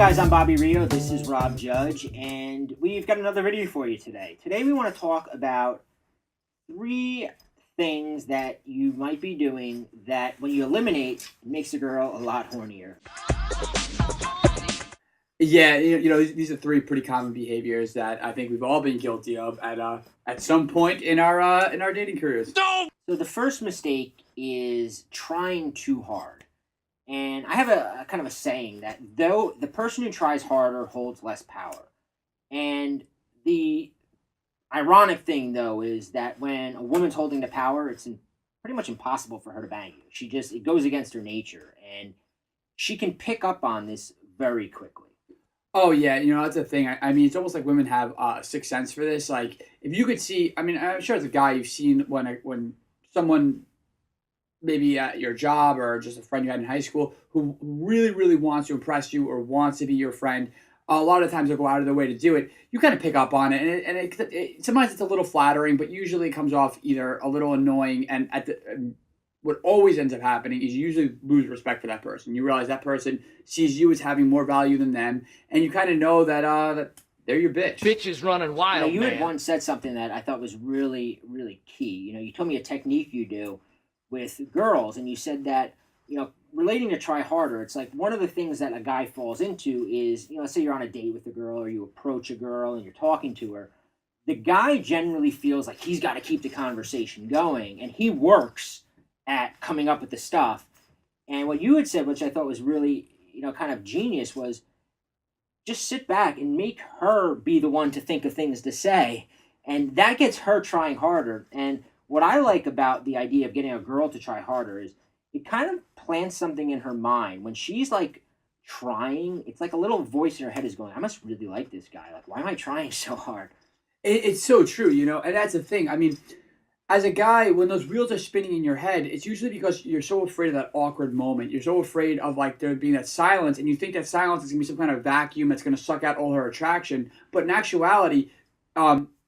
guys, I'm Bobby Rio. This is Rob Judge, and we've got another video for you today. Today we want to talk about 3 things that you might be doing that when you eliminate, makes a girl a lot hornier. Yeah, these are 3 pretty common behaviors that I think we've all been guilty of at some point in our dating careers. So the first mistake is trying too hard. And I have a kind of a saying that though the person who tries harder holds less power. And the ironic thing though is that when a woman's holding the power, it's pretty much impossible for her to bang you. It goes against her nature, and she can pick up on this very quickly. Oh yeah, that's the thing. I mean, it's almost like women have a sixth sense for this. Like if you could see, I mean, I'm sure as a guy you've seen when someone maybe at your job or just a friend you had in high school who really, really wants to impress you or wants to be your friend, a lot of times they'll go out of their way to do it. You kind of pick up on it, and it sometimes it's a little flattering, but usually it comes off either a little annoying, and what always ends up happening is you usually lose respect for that person. You realize that person sees you as having more value than them, and you kind of know that they're your bitch. Bitch is running wild, You man. had once said something that I thought was really, really key. You told me a technique you do with girls, and you said that, relating to try harder, it's like one of the things that a guy falls into is, let's say you're on a date with a girl or you approach a girl and you're talking to her. The guy generally feels like he's got to keep the conversation going, and he works at coming up with the stuff. And what you had said, which I thought was really, kind of genius, was just sit back and make her be the one to think of things to say. And that gets her trying harder. And what I like about the idea of getting a girl to try harder is it kind of plants something in her mind. When she's like trying, it's like a little voice in her head is going, I must really like this guy. Like, why am I trying so hard? It's so true, and that's the thing. I mean, as a guy, when those wheels are spinning in your head, it's usually because you're so afraid of that awkward moment. You're so afraid of like there being that silence, and you think that silence is gonna be some kind of vacuum that's gonna suck out all her attraction. But in actuality,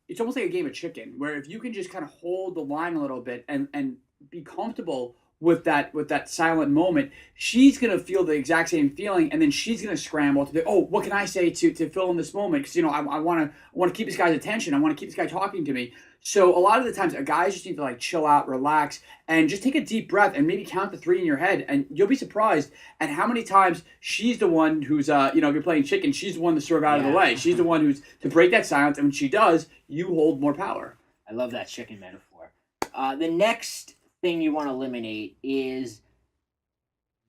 it's almost like a game of chicken, where if you can just kind of hold the line a little bit and be comfortable with that silent moment, she's gonna feel the exact same feeling, and then she's gonna scramble to be, oh, what can I say to fill in this moment? Because I want to keep this guy's attention. I want to keep this guy talking to me. So a lot of the times, a guy just need to like chill out, relax, and just take a deep breath and maybe count to 3 in your head, and you'll be surprised at how many times she's the one who's if you're playing chicken, she's the one to serve out of the way. She's the one who's to break that silence, and when she does, you hold more power. I love that chicken metaphor. The next thing you want to eliminate is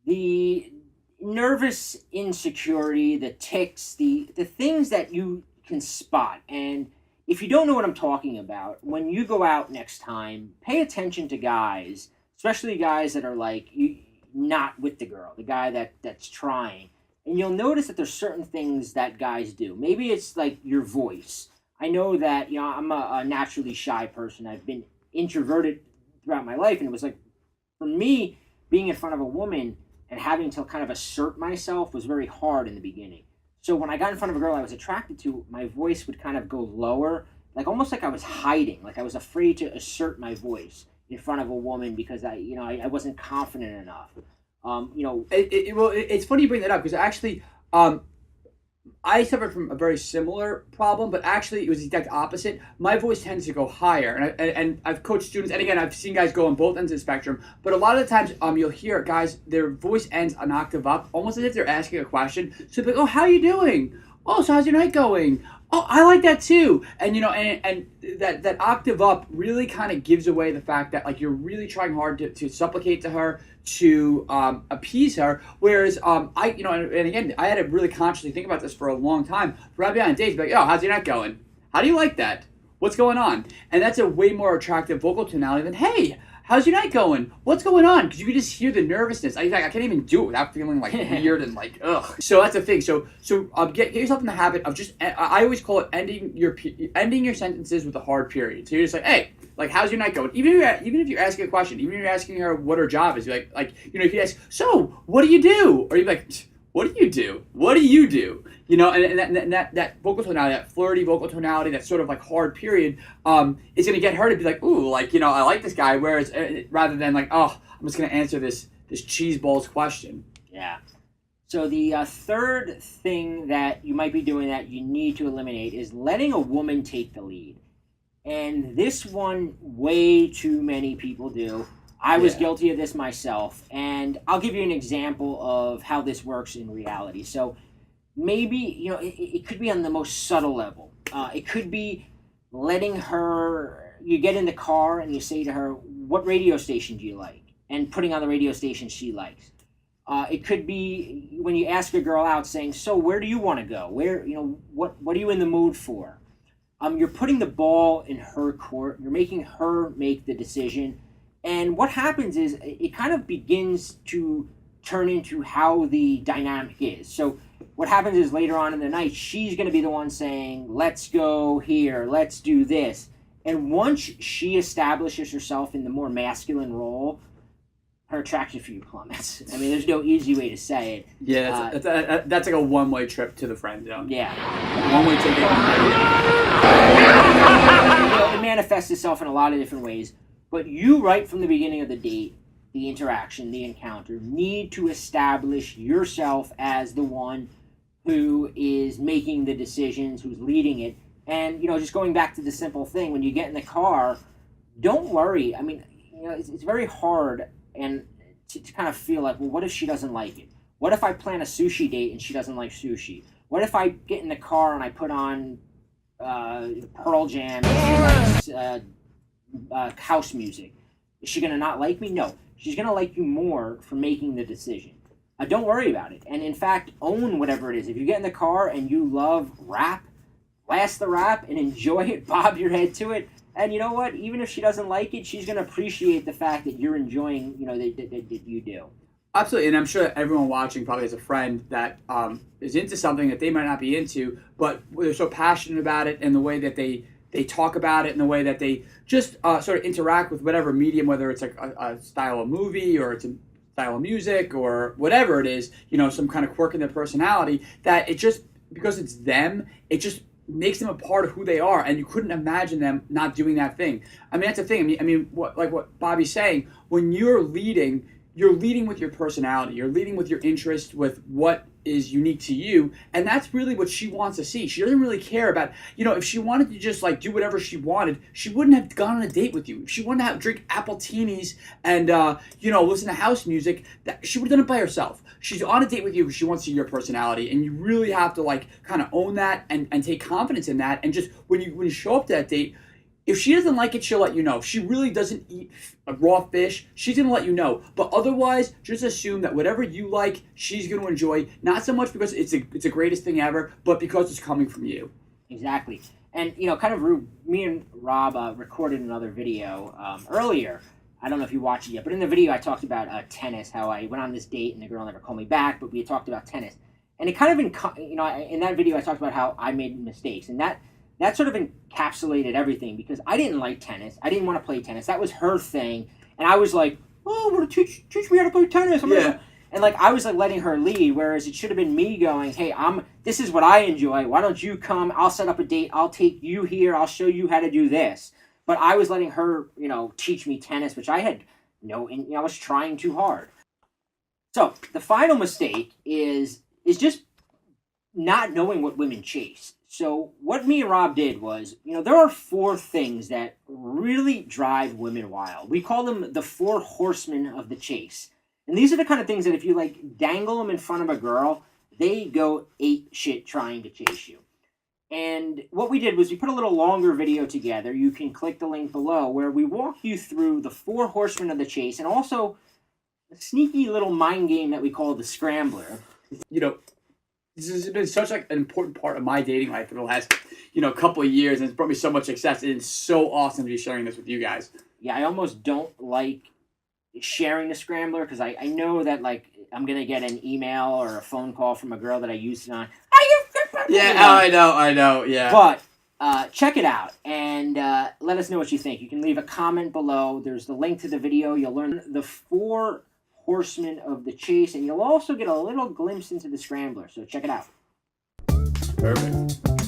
the nervous insecurity, the tics, the things that you can spot. And if you don't know what I'm talking about, when you go out next time, pay attention to guys, especially guys that are like not with the girl, the guy that's trying. And you'll notice that there's certain things that guys do. Maybe it's like your voice. I know that, I'm a naturally shy person. I've been introverted throughout my life, and it was like, for me, being in front of a woman and having to kind of assert myself was very hard in the beginning. So when I got in front of a girl I was attracted to, my voice would kind of go lower, like almost like I was hiding, like I was afraid to assert my voice in front of a woman because I wasn't confident enough. It's funny you bring that up because actually, I suffered from a very similar problem, but actually it was the exact opposite. My voice tends to go higher, and I've coached students, and again, I've seen guys go on both ends of the spectrum, but a lot of the times you'll hear guys, their voice ends an octave up, almost as if they're asking a question. So they're like, oh, how you doing? Oh, so how's your night going? Oh, I like that too. And and that octave up really kind of gives away the fact that like you're really trying hard to supplicate to her, to appease her. Whereas and again, I had to really consciously think about this for a long time. For I'd be on dates, be like, oh, how's your night going? How do you like that? What's going on? And that's a way more attractive vocal tonality than, hey, how's your night going? What's going on? Because you can just hear the nervousness. I can't even do it without feeling like weird and like, ugh. So that's the thing. So get yourself in the habit of just, I always call it ending your sentences with a hard period. So you're just like, hey, like, how's your night going? Even if you're asking a question, even if you're asking her what her job is, you're like if you ask, so what do you do? Or you're like, what do you do? What do you do? And that vocal tonality, that flirty vocal tonality, that sort of like hard period, is going to get her to be like, ooh, like, I like this guy. Whereas rather than like, oh, I'm just going to answer this cheese balls question. Yeah. So the third thing that you might be doing that you need to eliminate is letting a woman take the lead. And this one, way too many people do. I was Yeah. guilty of this myself, and I'll give you an example of how this works in reality. So maybe it could be on the most subtle level. It could be letting her. You get in the car and you say to her, "What radio station do you like?" and putting on the radio station she likes. It could be when you ask a girl out, saying, "So where do you want to go? Where what are you in the mood for?" You're putting the ball in her court. You're making her make the decision, and what happens is it kind of begins to turn into how the dynamic is. So what happens is later on in the night, she's going to be the one saying, "Let's go here. Let's do this." And once she establishes herself in the more masculine role, her attraction for you plummets. I mean, there's no easy way to say it. Yeah, that's like a one-way trip to the friend zone. Yeah. One-way ticket. It manifests itself in a lot of different ways, but you, right from the beginning of the date, the interaction, the encounter, need to establish yourself as the one who is making the decisions, who's leading it. And, just going back to the simple thing, when you get in the car, don't worry. I mean, it's very hard and to kind of feel like, well, what if she doesn't like it? What if I plan a sushi date and she doesn't like sushi? What if I get in the car and I put on Pearl Jam and she likes house music? Is she going to not like me? No. She's going to like you more for making the decision. Don't worry about it. And in fact, own whatever it is. If you get in the car and you love rap, blast the rap and enjoy it, bob your head to it. And you know what? Even if she doesn't like it, she's going to appreciate the fact that you're enjoying, that you do. Absolutely, and I'm sure everyone watching probably has a friend that is into something that they might not be into, but they're so passionate about it, and the way that they talk about it, and the way that they just sort of interact with whatever medium, whether it's like a style of movie or it's a style of music or whatever it is, some kind of quirk in their personality, that it just, because it's them, it just makes them a part of who they are, and you couldn't imagine them not doing that thing. I mean, that's the thing. I mean, what Bobby's saying, when you're leading with your personality, you're leading with your interest, with what is unique to you, and that's really what she wants to see. She doesn't really care about, if she wanted to just like do whatever she wanted, she wouldn't have gone on a date with you. If she wanted to drink appletini and listen to house music, that she would have done it by herself. She's on a date with you because she wants to see your personality, and you really have to like kind of own that and take confidence in that. And just when you show up to that date, if she doesn't like it, she'll let you know. If she really doesn't eat raw fish, she's going to let you know. But otherwise, just assume that whatever you like, she's going to enjoy. Not so much because it's the greatest thing ever, but because it's coming from you. Exactly. And, me and Rob recorded another video earlier. I don't know if you watched it yet, but in the video I talked about tennis, how I went on this date and the girl never called me back, but we had talked about tennis. And it kind of, in that video I talked about how I made mistakes. And that sort of encapsulated everything, because I didn't like tennis. I didn't want to play tennis. That was her thing. And I was like, "Oh, want to teach me how to play tennis." And I was like letting her lead, whereas it should have been me going, "Hey, this is what I enjoy. Why don't you come? I'll set up a date. I'll take you here. I'll show you how to do this." But I was letting her, teach me tennis, which I had I was trying too hard. So the final mistake is just not knowing what women chase. So what me and Rob did was, there are 4 things that really drive women wild. We call them the 4 horsemen of the chase. And these are the kind of things that if you dangle them in front of a girl, they go ape shit trying to chase you. And what we did was we put a little longer video together. You can click the link below where we walk you through the 4 horsemen of the chase, and also a sneaky little mind game that we call the scrambler. This has been such an important part of my dating life for the last, couple of years, and it's brought me so much success. It is so awesome to be sharing this with you guys. Yeah, I almost don't like sharing the scrambler because I know that I'm gonna get an email or a phone call from a girl that I used it on. Yeah, I know, yeah. But check it out and let us know what you think. You can leave a comment below. There's the link to the video. You'll learn the 4 horsemen of the chase, and you'll also get a little glimpse into the scrambler. So check it out. Perfect.